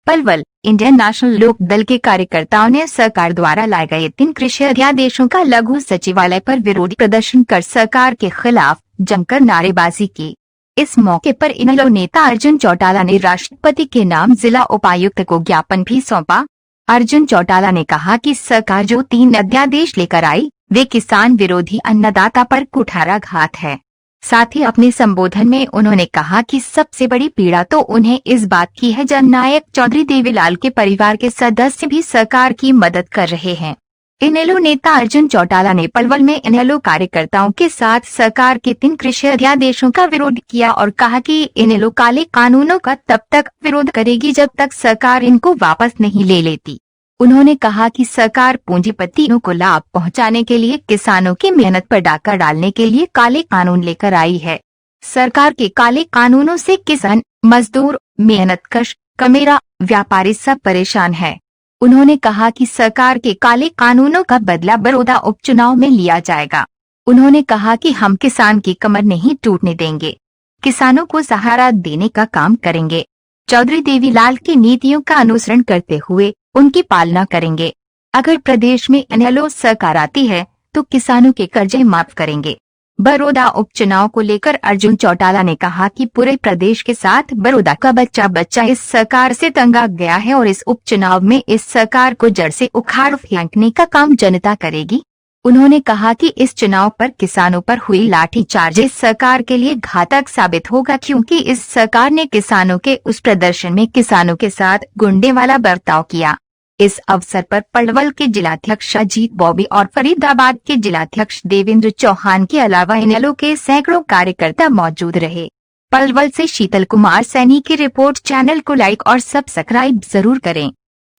Palwal Indian national लोक दल के कार्यकर्ताओं ने सरकार द्वारा लाए गए 3 कृषि अध्यादेशों का लघु सचिवालय पर विरोध प्रदर्शन कर सरकार के खिलाफ जमकर नारेबाजी की। इस मौके पर इनेलो नेता अर्जुन चौटाला ने राष्ट्रपति के नाम जिला उपायुक्त को ज्ञापन भी सौंपा। अर्जुन चौटाला ने कहा कि सरकार जो 3 अध्यादेश लेकर आई वे किसान विरोधी अन्नदाता पर कुठाराघात है। साथ ही अपने संबोधन में उन्होंने कहा कि सबसे बड़ी पीड़ा तो उन्हें इस बात की है जननायक चौधरी देवीलाल के परिवार के सदस्य भी सरकार की मदद कर रहे हैं। इनेलो नेता अर्जुन चौटाला ने पलवल में इनेलो कार्यकर्ताओं के साथ सरकार के 3 कृषि अध्यादेशों का विरोध किया और कहा कि इनेलो काले कानूनों का तब तक विरोध करेगी जब तक सरकार इनको वापस नहीं ले लेती। उन्होंने कहा कि सरकार पूंजीपतियों को लाभ पहुंचाने के लिए किसानों की मेहनत पर डाका डालने के लिए काले कानून लेकर आई है। सरकार के काले कानूनों से किसान, मजदूर, मेहनतकश, कमेरा, व्यापारी सब परेशान है। उन्होंने कहा कि सरकार के काले कानूनों का बदला बड़ौदा उपचुनाव में लिया जाएगा। उन्होंने कहा कि हम किसान की कमर नहीं टूटने देंगे, किसानों को सहारा देने का काम करेंगे। चौधरी देवीलाल की नीतियों का अनुसरण करते हुए उनकी पालना करेंगे। अगर प्रदेश में इनेलो सरकार आती है तो किसानों के कर्जे माफ करेंगे। बड़ौदा उपचुनाव को लेकर अर्जुन चौटाला ने कहा कि पूरे प्रदेश के साथ बड़ौदा का बच्चा इस सरकार से तंग आ गया है और इस उपचुनाव में इस सरकार को जड़ से उखाड़ फेंकने का काम जनता करेगी। उन्होंने कहा कि इस चुनाव पर किसानों पर हुई लाठीचार्ज इस सरकार के लिए घातक साबित होगा, क्योंकि इस सरकार ने किसानों के उस प्रदर्शन में किसानों के साथ गुंडे वाला बर्ताव किया। इस अवसर पर पलवल के जिलाध्यक्ष अजीत बॉबी और फरीदाबाद के जिलाध्यक्ष देवेंद्र चौहान के अलावा इनेलो के सैकड़ों कार्यकर्ता मौजूद रहे। पलवल से शीतल कुमार सैनी की रिपोर्ट। चैनल को लाइक और सब्सक्राइब जरूर करें।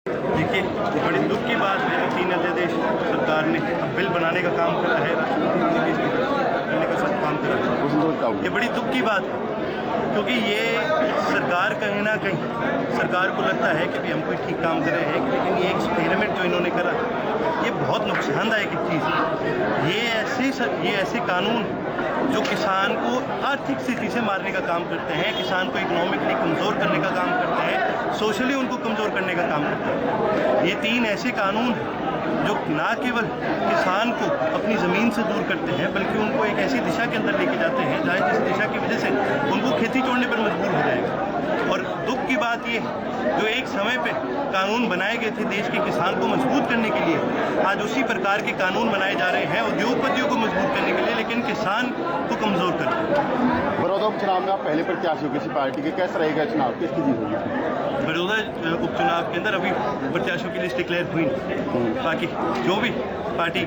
देखिए, बड़ी दुख की बात है, 3 अध्यादेश सरकार ने बिल बनाने का काम करा है, करने का सब काम करा है। ये बड़ी दुख की बात है, क्योंकि ये सरकार कहीं ना कहीं सरकार को लगता है कि हम कोई ठीक काम कर रहे हैं, लेकिन ये एक्सपेरिमेंट जो इन्होंने करा ये बहुत नुकसानदायक चीज़ है। ये ऐसे कानून जो किसान को आर्थिक स्थिति से मारने का काम करते हैं, किसान को इकोनॉमिकली कमज़ोर करने का काम करते हैं, सोशली उनको कमज़ोर करने का काम करते हैं। ये 3 ऐसे कानून जो ना केवल किसान को अपनी ज़मीन से दूर करते हैं, बल्कि उनको एक ऐसी दिशा के अंदर लेके जाते हैं जहाँ जिस दिशा की वजह से उनको खेती छोड़ने पर मजबूर हो जाएगा। और दुख की बात ये जो एक समय पे कानून बनाए गए थे देश के किसान को मजबूत करने के लिए, आज उसी प्रकार के कानून बनाए जा रहे हैं उद्योगपतियों को मजबूत करने के लिए, लेकिन किसान को कमज़ोर कर रहे हैं। बड़ौदा उपचुनाव में आप पहले प्रत्याशी हो किसी पार्टी के, कैसा रहेगा चुनाव, किसकी जीत होगी? बड़ौदा उपचुनाव के अंदर अभी प्रत्याशियों की लिस्ट डिक्लेयर हुई नहीं, बाकी जो भी पार्टी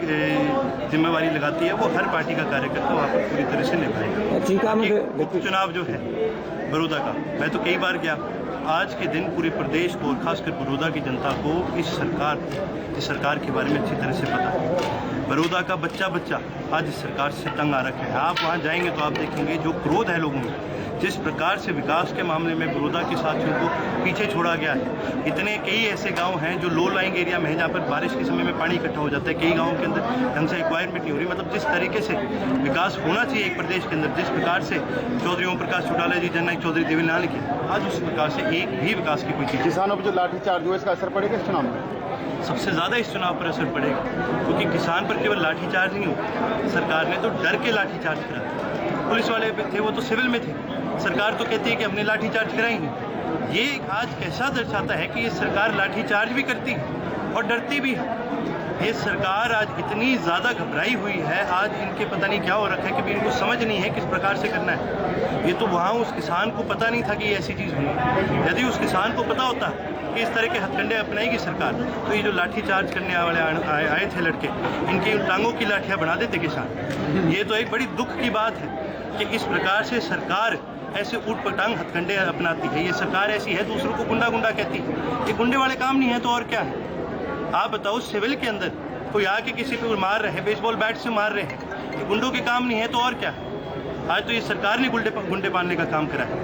जिम्मेवारी लगाती है वो हर पार्टी का कार्यकर्ता वहाँ पर पूरी तरह से निभाएगा। उपचुनाव जो है बड़ौदा का, मैं तो कई बार गया। आज के दिन पूरे प्रदेश को और खासकर बड़ौदा की जनता को इस सरकार के बारे में अच्छी तरह से पता है। बड़ौदा का बच्चा आज इस सरकार से तंग आ रखा है। आप वहाँ जाएंगे तो आप देखेंगे जो क्रोध है लोगों में, जिस प्रकार से विकास के मामले में बड़ौदा के साथियों को पीछे छोड़ा गया है। कई ऐसे गांव हैं जो लो लाइंग एरिया में है, जहाँ पर बारिश के समय में पानी इकट्ठा हो जाता है। कई गांवों के अंदर ढंग से एक्वायरमेंट नहीं हो रही। मतलब जिस तरीके से विकास होना चाहिए एक प्रदेश के अंदर, जिस प्रकार से चौधरी ओम प्रकाश चौटाला जी, जननायक चौधरी देवीलाल ने किया, आज उस प्रकार से एक भी विकास की कोई चीज़। किसानों पर जो लाठीचार्ज हुआ इसका असर पड़ेगा इस चुनाव में? सबसे ज़्यादा इस चुनाव पर असर पड़ेगा, क्योंकि किसान पर केवल लाठीचार्ज नहीं हुआ, सरकार ने तो डर के लाठीचार्ज करा। पुलिस वाले थे वो तो सिविल में थे, सरकार तो कहती है कि हमने लाठीचार्ज कराएंगे। ये आज कैसा दर्शाता है कि ये सरकार लाठीचार्ज भी करती है और डरती भी है। ये सरकार आज इतनी ज़्यादा घबराई हुई है, आज इनके पता नहीं क्या हो रखा है कि इनको समझ नहीं है किस प्रकार से करना है। ये तो वहाँ उस किसान को पता नहीं था कि ये ऐसी चीज़ हुई। यदि उस किसान को पता होता कि इस तरह के हथकंडे अपनाएगी सरकार, तो ये जो लाठीचार्ज करने वाले आए थे लड़के, इनकी टांगों की लाठियाँ बना देते किसान। ये तो एक बड़ी दुख की बात है कि इस प्रकार से सरकार ऐसे ऊट पटांग हथकंडे अपनाती है। ये सरकार ऐसी है, दूसरों को गुंडा कहती है। ये गुंडे वाले काम नहीं है तो और क्या है? आप बताओ, सिविल के अंदर कोई आके किसी पे मार रहे हैं, बेसबॉल बैट से मार रहे हैं, ये गुंडों के काम नहीं है तो और क्या है? आज तो ये सरकार ने गुंडे पालने का काम करा है।